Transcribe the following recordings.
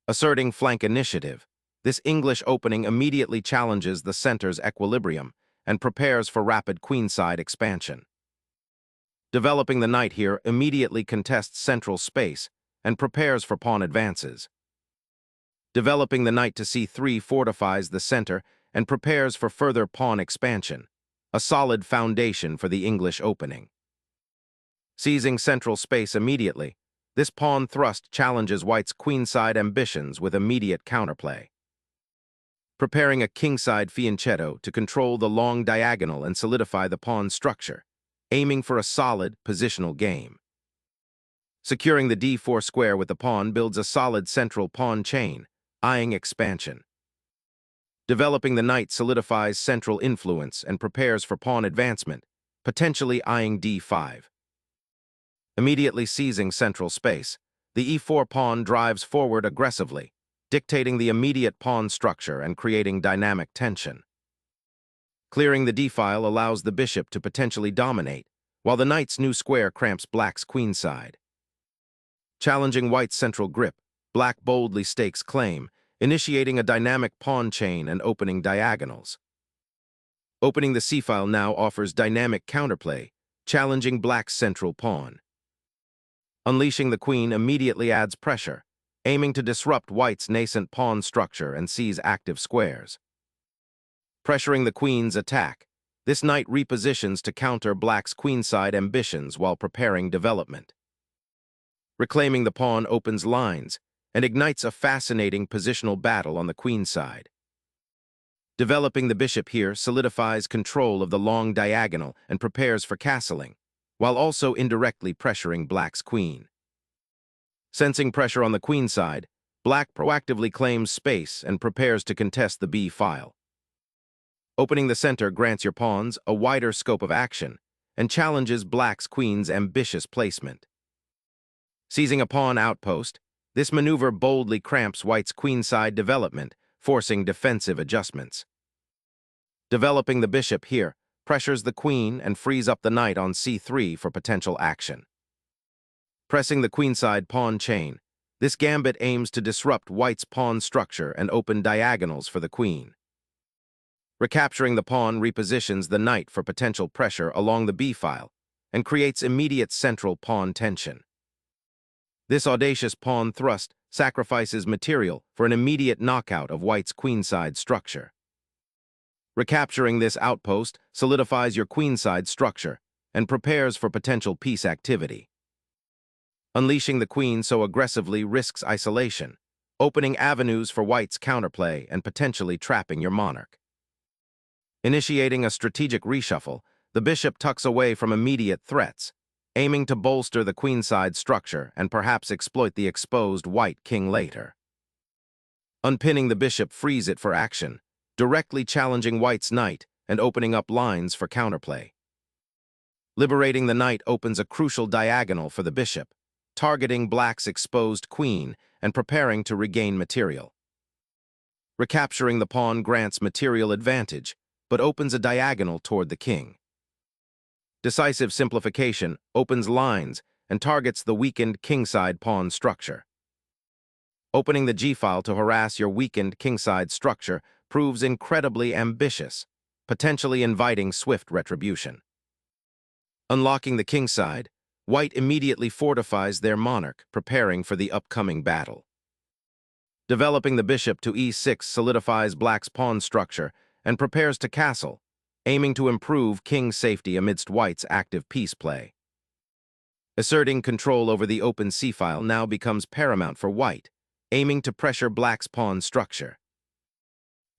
Asserting flank initiative, this English opening immediately challenges the center's equilibrium and prepares for rapid queenside expansion. Developing the knight here immediately contests central space and prepares for pawn advances. Developing the knight to c3 fortifies the center and prepares for further pawn expansion, a solid foundation for the English opening. Seizing central space immediately, this pawn thrust challenges White's queenside ambitions with immediate counterplay. Preparing a kingside fianchetto to control the long diagonal and solidify the pawn structure, aiming for a solid positional game. Securing the d4 square with the pawn builds a solid central pawn chain, eyeing expansion. Developing the knight solidifies central influence and prepares for pawn advancement, potentially eyeing d5. Immediately seizing central space, the e4 pawn drives forward aggressively, dictating the immediate pawn structure and creating dynamic tension. Clearing the d-file allows the bishop to potentially dominate, while the knight's new square cramps Black's queenside. Challenging White's central grip, Black boldly stakes claim, initiating a dynamic pawn chain and opening diagonals. Opening the c-file now offers dynamic counterplay, challenging Black's central pawn. Unleashing the queen immediately adds pressure, aiming to disrupt White's nascent pawn structure and seize active squares. Pressuring the queen's attack, this knight repositions to counter Black's queenside ambitions while preparing development. Reclaiming the pawn opens lines and ignites a fascinating positional battle on the queenside. Developing the bishop here solidifies control of the long diagonal and prepares for castling, while also indirectly pressuring Black's queen. Sensing pressure on the queenside, Black proactively claims space and prepares to contest the b-file. Opening the center grants your pawns a wider scope of action and challenges Black's queen's ambitious placement. Seizing a pawn outpost, this maneuver boldly cramps White's queenside development, forcing defensive adjustments. Developing the bishop here pressures the queen and frees up the knight on c3 for potential action. Pressing the queenside pawn chain, this gambit aims to disrupt White's pawn structure and open diagonals for the queen. Recapturing the pawn repositions the knight for potential pressure along the b-file and creates immediate central pawn tension. This audacious pawn thrust sacrifices material for an immediate knockout of White's queenside structure. Recapturing this outpost solidifies your queenside structure and prepares for potential piece activity. Unleashing the queen so aggressively risks isolation, opening avenues for White's counterplay and potentially trapping your monarch. Initiating a strategic reshuffle, the bishop tucks away from immediate threats, aiming to bolster the queenside structure and perhaps exploit the exposed White king later. Unpinning the bishop frees it for action, directly challenging White's knight and opening up lines for counterplay. Liberating the knight opens a crucial diagonal for the bishop, targeting Black's exposed queen and preparing to regain material. Recapturing the pawn grants material advantage, but opens a diagonal toward the king. Decisive simplification opens lines and targets the weakened kingside pawn structure. Opening the g-file to harass your weakened kingside structure proves incredibly ambitious, potentially inviting swift retribution. Unlocking the kingside, White immediately fortifies their monarch, preparing for the upcoming battle. Developing the bishop to e6 solidifies Black's pawn structure and prepares to castle, aiming to improve king's safety amidst White's active piece play. Asserting control over the open c-file now becomes paramount for White, aiming to pressure Black's pawn structure.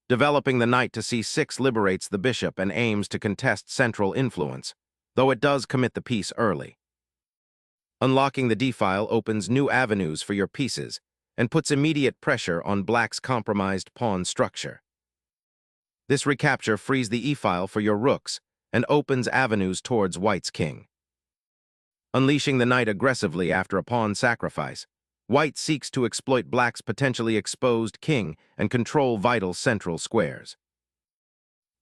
Developing the knight to c6 liberates the bishop and aims to contest central influence, though it does commit the piece early. Unlocking the d-file opens new avenues for your pieces and puts immediate pressure on Black's compromised pawn structure. This recapture frees the e-file for your rooks and opens avenues towards White's king. Unleashing the knight aggressively after a pawn sacrifice, White seeks to exploit Black's potentially exposed king and control vital central squares.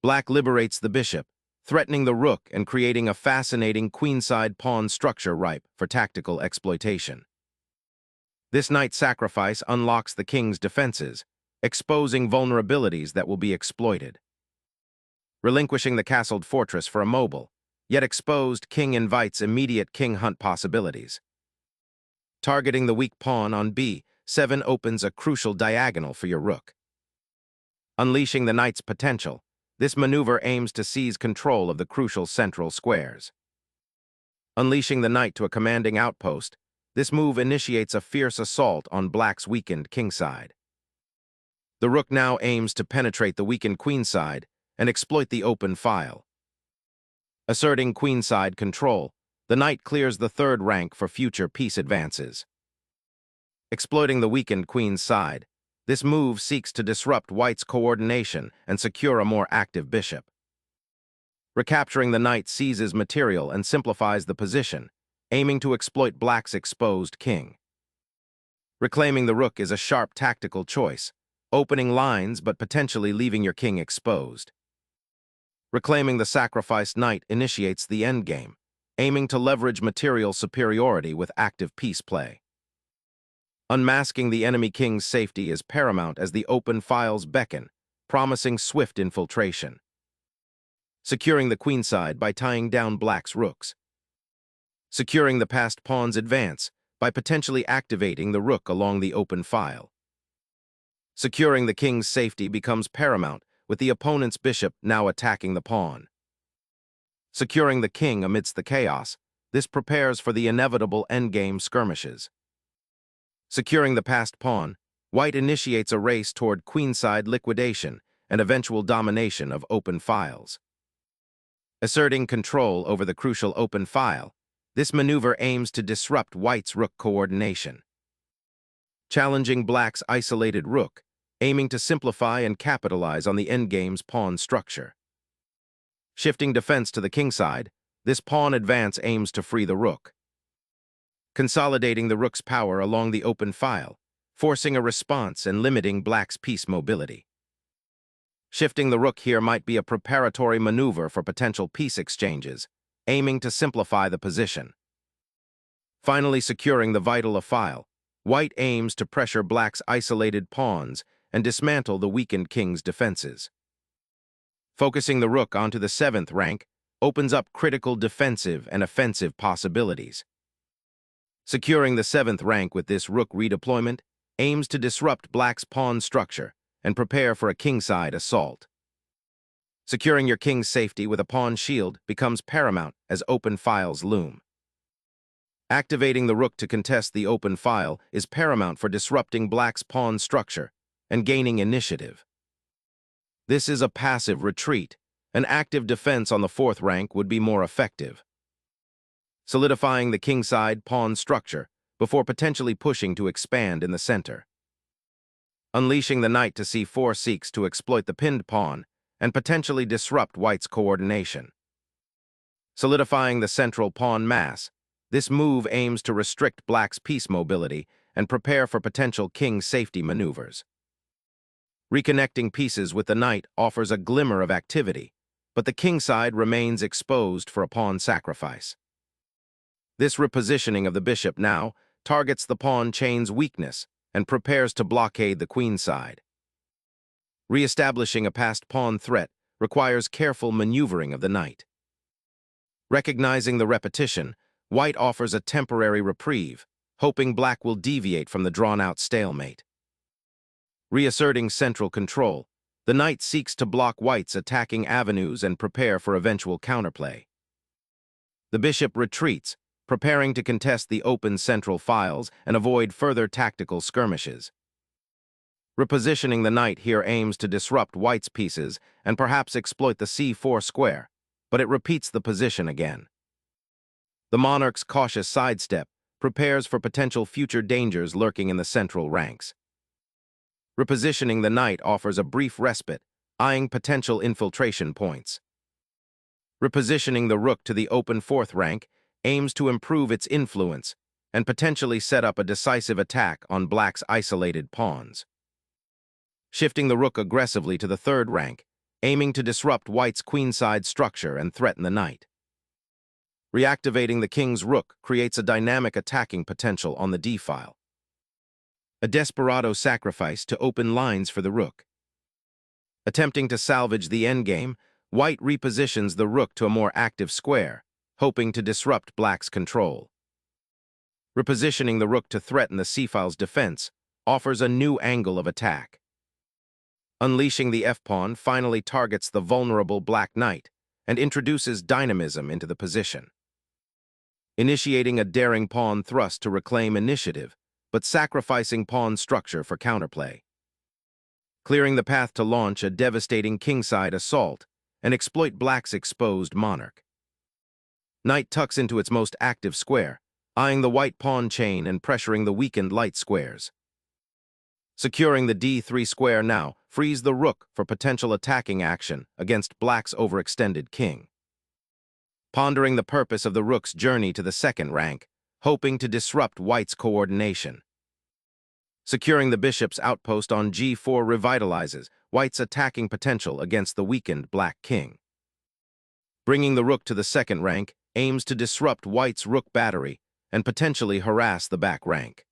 Black liberates the bishop, threatening the rook and creating a fascinating queenside pawn structure ripe for tactical exploitation. This knight sacrifice unlocks the king's defenses, exposing vulnerabilities that will be exploited. Relinquishing the castled fortress for a mobile, yet exposed king invites immediate king hunt possibilities. Targeting the weak pawn on b7 opens a crucial diagonal for your rook. Unleashing the knight's potential, this maneuver aims to seize control of the crucial central squares. Unleashing the knight to a commanding outpost, this move initiates a fierce assault on black's weakened kingside. The rook now aims to penetrate the weakened queenside and exploit the open file. Asserting queenside control, the knight clears the third rank for future piece advances. Exploiting the weakened queen's side, this move seeks to disrupt white's coordination and secure a more active bishop. Recapturing the knight seizes material and simplifies the position, aiming to exploit black's exposed king. Reclaiming the rook is a sharp tactical choice, opening lines but potentially leaving your king exposed. Reclaiming the sacrificed knight initiates the endgame, aiming to leverage material superiority with active piece play. Unmasking the enemy king's safety is paramount as the open files beckon, promising swift infiltration. Securing the queenside by tying down black's rooks. Securing the passed pawn's advance by potentially activating the rook along the open file. Securing the king's safety becomes paramount with the opponent's bishop now attacking the pawn. Securing the king amidst the chaos, this prepares for the inevitable endgame skirmishes. Securing the passed pawn, white initiates a race toward queenside liquidation and eventual domination of open files. Asserting control over the crucial open file, this maneuver aims to disrupt white's rook coordination. Challenging black's isolated rook, aiming to simplify and capitalize on the endgame's pawn structure. Shifting defense to the kingside, this pawn advance aims to free the rook. Consolidating the rook's power along the open file, forcing a response and limiting black's piece mobility. Shifting the rook here might be a preparatory maneuver for potential piece exchanges, aiming to simplify the position. Finally securing the vital file, white aims to pressure black's isolated pawns and dismantle the weakened king's defenses. Focusing the rook onto the 7th rank opens up critical defensive and offensive possibilities. Securing the 7th rank with this rook redeployment aims to disrupt black's pawn structure and prepare for a kingside assault. Securing your king's safety with a pawn shield becomes paramount as open files loom. Activating the rook to contest the open file is paramount for disrupting black's pawn structure and gaining initiative. This is a passive retreat. An active defense on the 4th rank would be more effective. Solidifying the kingside pawn structure before potentially pushing to expand in the center. Unleashing the knight to c4 seeks to exploit the pinned pawn and potentially disrupt white's coordination. Solidifying the central pawn mass, this move aims to restrict black's piece mobility and prepare for potential king safety maneuvers. Reconnecting pieces with the knight offers a glimmer of activity, but the kingside remains exposed for a pawn sacrifice. This repositioning of the bishop now targets the pawn chain's weakness and prepares to blockade the queenside. Re-establishing a passed pawn threat requires careful maneuvering of the knight. Recognizing the repetition, white offers a temporary reprieve, hoping black will deviate from the drawn-out stalemate. Reasserting central control, the knight seeks to block white's attacking avenues and prepare for eventual counterplay. The bishop retreats, preparing to contest the open central files and avoid further tactical skirmishes. Repositioning the knight here aims to disrupt white's pieces and perhaps exploit the c4 square, but it repeats the position again. The monarch's cautious sidestep prepares for potential future dangers lurking in the central ranks. Repositioning the knight offers a brief respite, eyeing potential infiltration points. Repositioning the rook to the open 4th rank aims to improve its influence and potentially set up a decisive attack on black's isolated pawns. Shifting the rook aggressively to the 3rd rank, aiming to disrupt white's queenside structure and threaten the knight. Reactivating the king's rook creates a dynamic attacking potential on the d-file. a desperado sacrifice to open lines for the rook. Attempting to salvage the endgame, white repositions the rook to a more active square, hoping to disrupt black's control. Repositioning the rook to threaten the c-file's defense offers a new angle of attack. Unleashing the f-pawn finally targets the vulnerable black knight and introduces dynamism into the position. Initiating a daring pawn thrust to reclaim initiative, but sacrificing pawn structure for counterplay. Clearing the path to launch a devastating kingside assault and exploit black's exposed monarch. Knight tucks into its most active square, eyeing the white pawn chain and pressuring the weakened light squares. Securing the d3 square now frees the rook for potential attacking action against black's overextended king. Pondering the purpose of the rook's journey to the second rank, hoping to disrupt white's coordination. Securing the bishop's outpost on g4 revitalizes white's attacking potential against the weakened black king. Bringing the rook to the second rank aims to disrupt white's rook battery and potentially harass the back rank.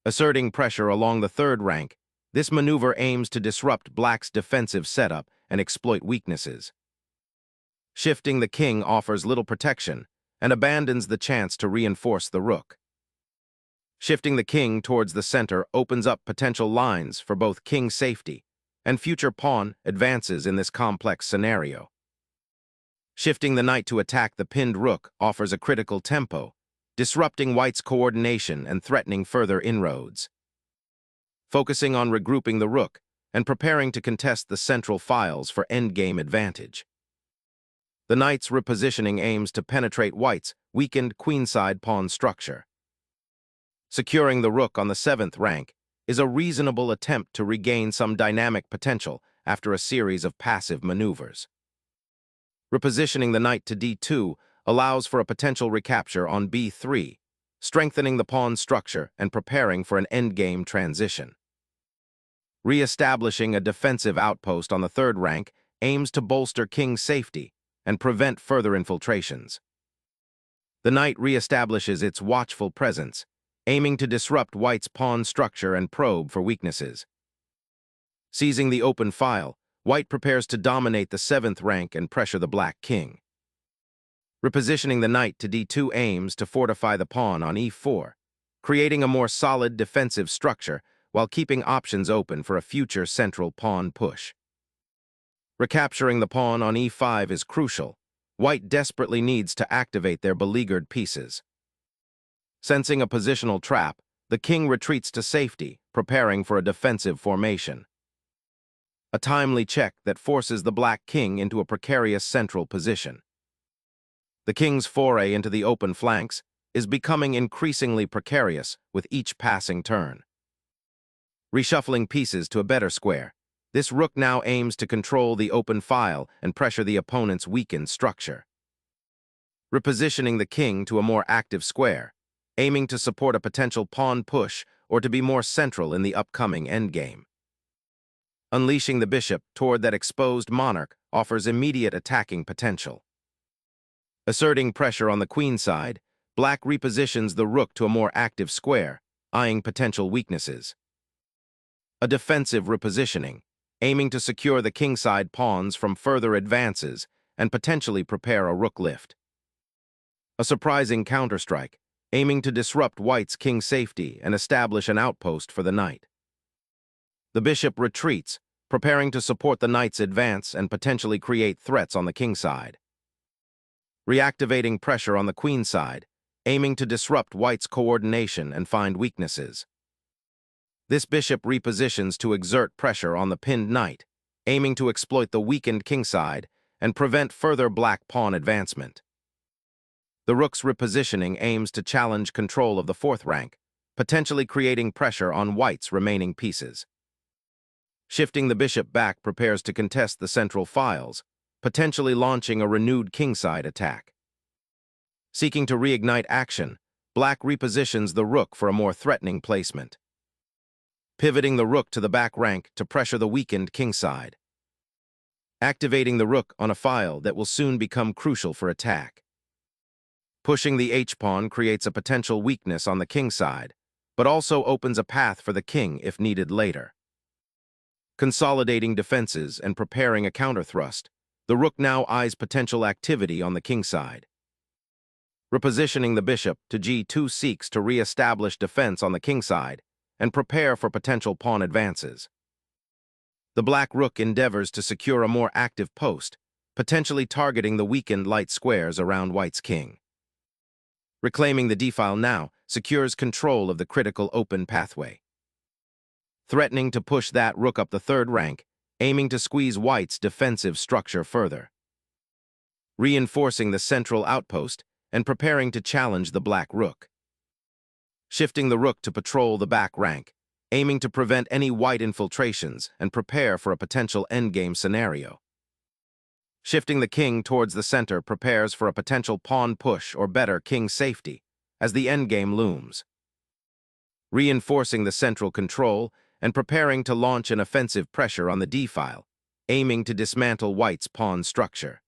Asserting pressure along the third rank, this maneuver aims to disrupt black's defensive setup and exploit weaknesses. Shifting the king offers little protection and abandons the chance to reinforce the rook. Shifting the king towards the center opens up potential lines for both king safety and future pawn advances in this complex scenario. Shifting the knight to attack the pinned rook offers a critical tempo, disrupting white's coordination and threatening further inroads. Focusing on regrouping the rook and preparing to contest the central files for endgame advantage. The knight's repositioning aims to penetrate white's weakened queenside pawn structure. Securing the rook on the seventh rank is a reasonable attempt to regain some dynamic potential after a series of passive maneuvers. Repositioning the knight to d2 allows for a potential recapture on b3, strengthening the pawn structure and preparing for an endgame transition. Re-establishing a defensive outpost on the third rank aims to bolster king's safety and prevent further infiltrations. The knight re-establishes its watchful presence, aiming to disrupt white's pawn structure and probe for weaknesses. Seizing the open file, white prepares to dominate the seventh rank and pressure the black king. Repositioning the knight to d2 aims to fortify the pawn on e4, creating a more solid defensive structure while keeping options open for a future central pawn push. Recapturing the pawn on e5 is crucial. White desperately needs to activate their beleaguered pieces. Sensing a positional trap, the king retreats to safety, preparing for a defensive formation. A timely check that forces the black king into a precarious central position. The king's foray into the open flanks is becoming increasingly precarious with each passing turn. Reshuffling pieces to a better square, this rook now aims to control the open file and pressure the opponent's weakened structure. Repositioning the king to a more active square, aiming to support a potential pawn push or to be more central in the upcoming endgame. Unleashing the bishop toward that exposed monarch offers immediate attacking potential. Asserting pressure on the queen side, black repositions the rook to a more active square, eyeing potential weaknesses. A defensive repositioning, aiming to secure the kingside pawns from further advances and potentially prepare a rook lift. A surprising counterstrike, aiming to disrupt white's king safety and establish an outpost for the knight. The bishop retreats, preparing to support the knight's advance and potentially create threats on the king side. Reactivating pressure on the queen side, aiming to disrupt white's coordination and find weaknesses. This bishop repositions to exert pressure on the pinned knight, aiming to exploit the weakened kingside and prevent further black pawn advancement. The rook's repositioning aims to challenge control of the fourth rank, potentially creating pressure on white's remaining pieces. Shifting the bishop back prepares to contest the central files, potentially launching a renewed kingside attack. Seeking to reignite action, black repositions the rook for a more threatening placement. Pivoting the rook to the back rank to pressure the weakened kingside. Activating the rook on a file that will soon become crucial for attack. Pushing the h-pawn creates a potential weakness on the kingside, but also opens a path for the king if needed later. Consolidating defenses and preparing a counterthrust, the rook now eyes potential activity on the king side. Repositioning the bishop to g2 seeks to re-establish defense on the king side and prepare for potential pawn advances. The black rook endeavors to secure a more active post, potentially targeting the weakened light squares around white's king. Reclaiming the d-file now secures control of the critical open pathway. Threatening to push that rook up the third rank, aiming to squeeze white's defensive structure further. Reinforcing the central outpost and preparing to challenge the black rook. Shifting the rook to patrol the back rank, aiming to prevent any white infiltrations and prepare for a potential endgame scenario. Shifting the king towards the center prepares for a potential pawn push or better king safety as the endgame looms. Reinforcing the central control and preparing to launch an offensive pressure on the d-file, aiming to dismantle white's pawn structure.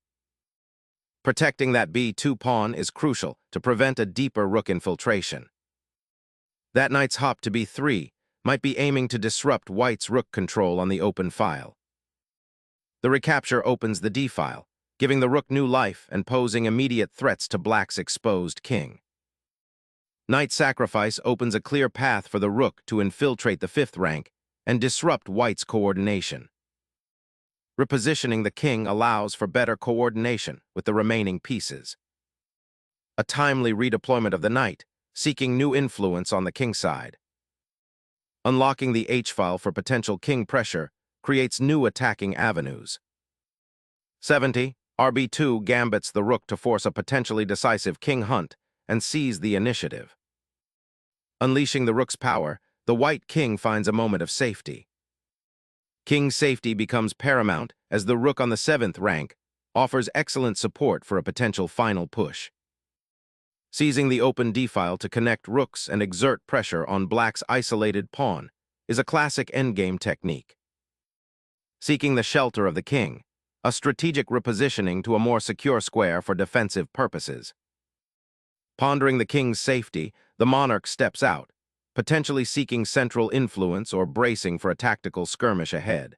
Protecting that b2 pawn is crucial to prevent a deeper rook infiltration. That knight's hop to b3 might be aiming to disrupt white's rook control on the open file. The recapture opens the d-file, giving the rook new life and posing immediate threats to black's exposed king. Knight sacrifice opens a clear path for the rook to infiltrate the fifth rank and disrupt white's coordination. Repositioning the king allows for better coordination with the remaining pieces. A timely redeployment of the knight, seeking new influence on the king side. Unlocking the h-file for potential king pressure creates new attacking avenues. 70. RB2 gambits the rook to force a potentially decisive king hunt and seize the initiative. Unleashing the rook's power, the white king finds a moment of safety. King's safety becomes paramount as the rook on the 7th rank offers excellent support for a potential final push. Seizing the open d-file to connect rooks and exert pressure on black's isolated pawn is a classic endgame technique. Seeking the shelter of the king, a strategic repositioning to a more secure square for defensive purposes. Pondering the king's safety, the monarch steps out, potentially seeking central influence or bracing for a tactical skirmish ahead.